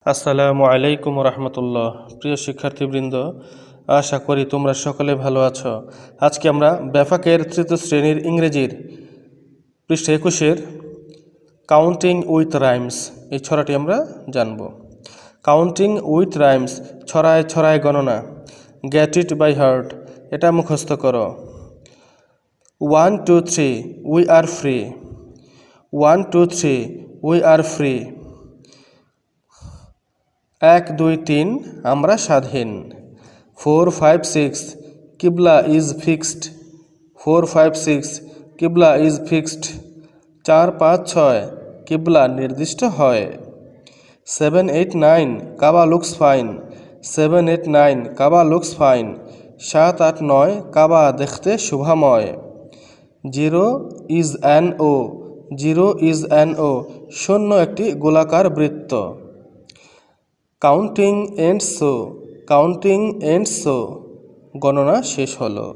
আসসালামু আলাইকুম রহমতুল্লাহ। প্রিয় শিক্ষার্থীবৃন্দ, আশা করি তোমরা সকলে ভালো আছো। আজকে আমরা ব্যাফাকের তৃতীয় শ্রেণীর ইংরেজির পৃষ্ঠা 21-এর কাউন্টিং উইথ রাইমস এই ছড়াটি আমরা জানব। কাউন্টিং উইথ রাইমস, ছড়ায় ছড়ায় গণনা। গেট ইট বাই হার্ট, এটা মুখস্থ করো। 1 2 3 we are free. 1 2 3 we are free. 1 2 3 আমরা স্বাধীন। 4 5 6 কিবলা ইজ ফিক্সড। 4 5 6 কিবলা ইজ ফিক্সড। 4 5 6 কিবলা নির্দিষ্ট হয়। 7 8 9 কাবা লুকস ফাইন। 7 8 9 কাবা লুকস ফাইন। 7 8 9 কাবা দেখতে শোভাময়। 0 is an O. 0 is an O, শূন্য একটি গোলাকার বৃত্ত। Counting ends so. Counting ends so, গণনা শেষ হলো।